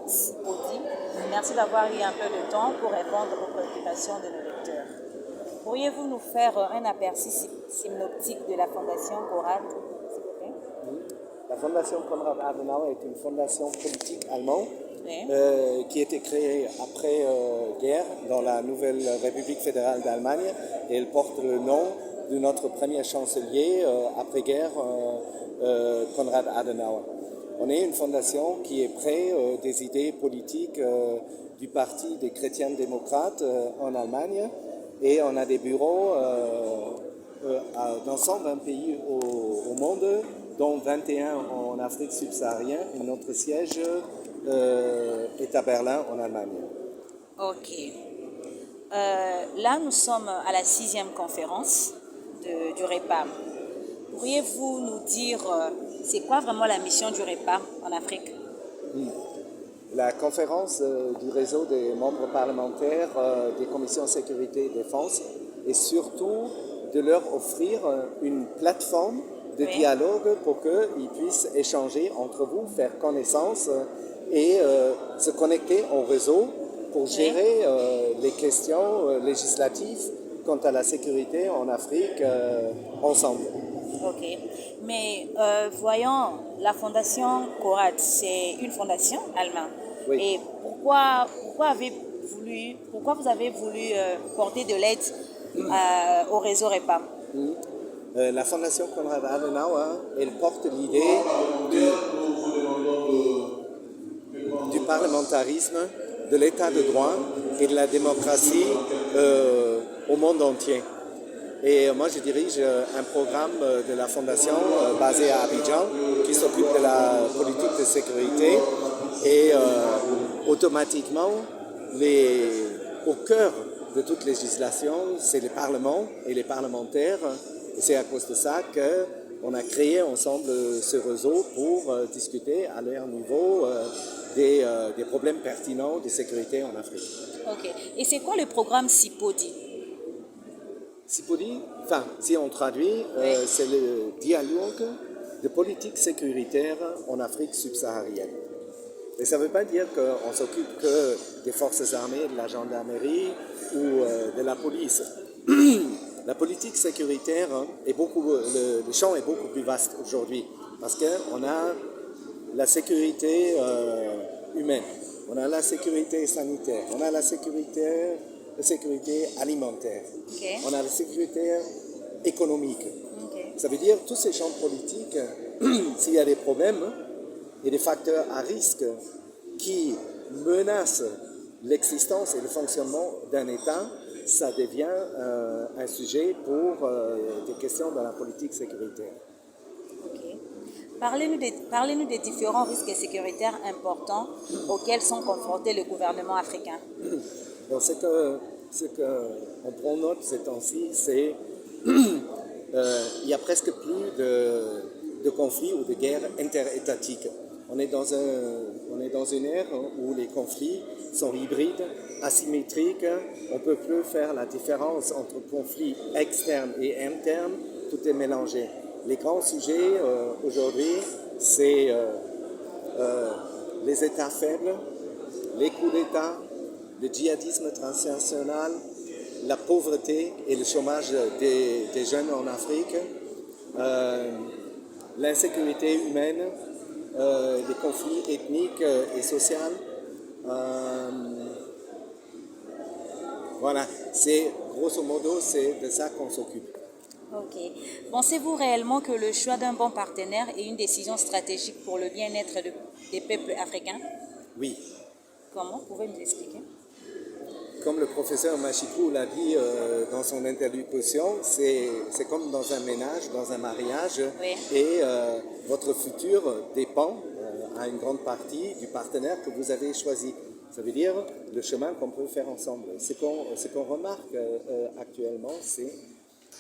Sipodi. Merci d'avoir eu un peu de temps pour répondre aux préoccupations de nos lecteurs. Pourriez-vous nous faire un aperçu synoptique de la Fondation Konrad, s'il vous plaît? La Fondation Konrad Adenauer est une fondation politique allemande Oui. qui a été créée après-guerre dans la nouvelle République fédérale d'Allemagne et elle porte le nom de notre premier chancelier après-guerre, Konrad Adenauer. On est une fondation qui est près des idées politiques du Parti des chrétiens démocrates en Allemagne et on a des bureaux dans 120 pays au monde, dont 21 en Afrique subsaharienne, et notre siège est à Berlin, en Allemagne. Ok. Là, nous sommes à la 6e conférence du REPAM. Pourriez-vous nous dire, c'est quoi vraiment la mission du REPAM en Afrique? La conférence du réseau des membres parlementaires des commissions sécurité et défense est surtout de leur offrir une plateforme de dialogue pour qu'ils puissent échanger entre vous, faire connaissance et se connecter au réseau pour gérer les questions législatives quant à la sécurité en Afrique ensemble. Ok. Mais voyons, la Fondation Konrad, c'est une fondation allemande. Oui. Et pourquoi vous avez voulu porter de l'aide au réseau REPAM? La Fondation Konrad Adenauer, elle porte l'idée du parlementarisme, de l'état de droit et de la démocratie au monde entier. Et moi, je dirige un programme de la Fondation basé à Abidjan qui s'occupe de la politique de sécurité et automatiquement, au cœur de toute législation, c'est les parlements et les parlementaires. Et c'est à cause de ça qu'on a créé ensemble ce réseau pour discuter à leur niveau des problèmes pertinents de sécurité en Afrique. Ok. Et c'est quoi le programme Sipodi? Sipodi, enfin, si on traduit, c'est le dialogue de politique sécuritaire en Afrique subsaharienne. Et ça ne veut pas dire qu'on s'occupe que des forces armées, de la gendarmerie ou de la police. La politique sécuritaire le champ est beaucoup plus vaste aujourd'hui parce qu'on a la sécurité humaine, on a la sécurité sanitaire, on a la sécurité alimentaire, on a la sécurité économique. Ça veut dire tous ces champs politiques, s'il y a des problèmes et des facteurs à risque qui menacent l'existence et le fonctionnement d'un État, ça devient un sujet pour des questions dans la politique sécuritaire. Okay. Parlez-nous des différents risques sécuritaires importants auxquels sont confrontés le gouvernement africain. Bon, ce qu'on prend note ces temps-ci, c'est il y a presque plus de conflits ou de guerres interétatiques. On est dans une ère où les conflits sont hybrides, asymétriques. On ne peut plus faire la différence entre conflits externes et internes. Tout est mélangé. Les grands sujets aujourd'hui, c'est les États faibles, les coups d'État, le djihadisme transnational, la pauvreté et le chômage des jeunes en Afrique, l'insécurité humaine, les conflits ethniques et sociaux. Voilà, grosso modo, c'est de ça qu'on s'occupe. Ok. Pensez-vous réellement que le choix d'un bon partenaire est une décision stratégique pour le bien-être des peuples africains? Oui. Comment? Pouvez-vous nous expliquer? Comme le professeur Machikou l'a dit dans son interlocution, c'est comme dans un ménage, dans un mariage, et votre futur dépend à une grande partie du partenaire que vous avez choisi. Ça veut dire le chemin qu'on peut faire ensemble. Ce qu'on remarque actuellement, c'est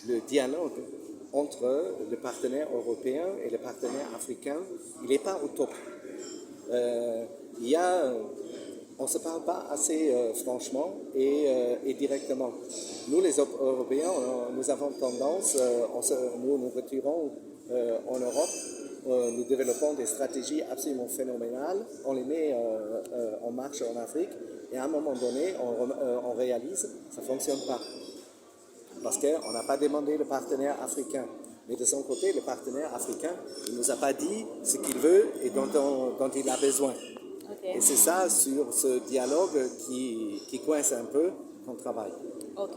le dialogue entre le partenaire européen et le partenaire africain. Il n'est pas au top. On ne se parle pas assez franchement et directement. Nous, les Européens, nous avons tendance, nous nous retirons en Europe nous développons des stratégies absolument phénoménales, on les met en marche en Afrique, et à un moment donné, on réalise que ça ne fonctionne pas. Parce qu'on n'a pas demandé le partenaire africain. Mais de son côté, le partenaire africain, il ne nous a pas dit ce qu'il veut et dont il a besoin. Ok. Et c'est ça, sur ce dialogue qui coince un peu, qu'on travaille. Ok.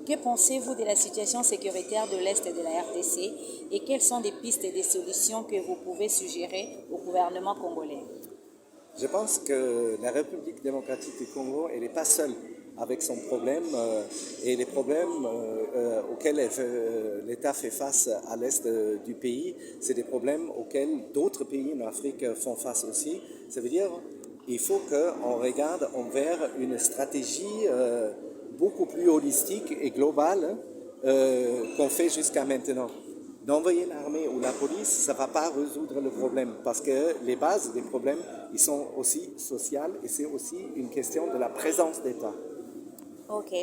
Que pensez-vous de la situation sécuritaire de l'Est de la RDC et quelles sont des pistes et des solutions que vous pouvez suggérer au gouvernement congolais? Je pense que la République démocratique du Congo, elle n'est pas seule avec son problème et les problèmes auxquels l'État fait face à l'est du pays, c'est des problèmes auxquels d'autres pays en Afrique font face aussi. Ça veut dire qu'il faut qu'on regarde envers une stratégie beaucoup plus holistique et globale qu'on fait jusqu'à maintenant. D'envoyer l'armée ou la police, ça ne va pas résoudre le problème parce que les bases des problèmes, ils sont aussi sociales et c'est aussi une question de la présence d'État. Ok.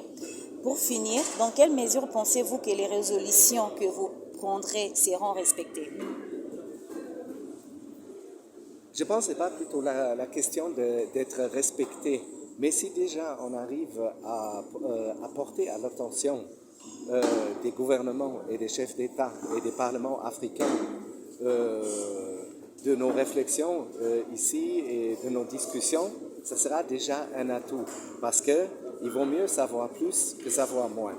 Pour finir, dans quelle mesure pensez-vous que les résolutions que vous prendrez seront respectées? Je pense que ce n'est pas plutôt la question d'être respecté, mais si déjà on arrive à porter à l'attention des gouvernements et des chefs d'État et des parlements africains de nos réflexions ici et de nos discussions, ça sera déjà un atout parce qu'il vaut mieux savoir plus que savoir moins.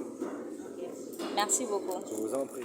Merci beaucoup. Je vous en prie.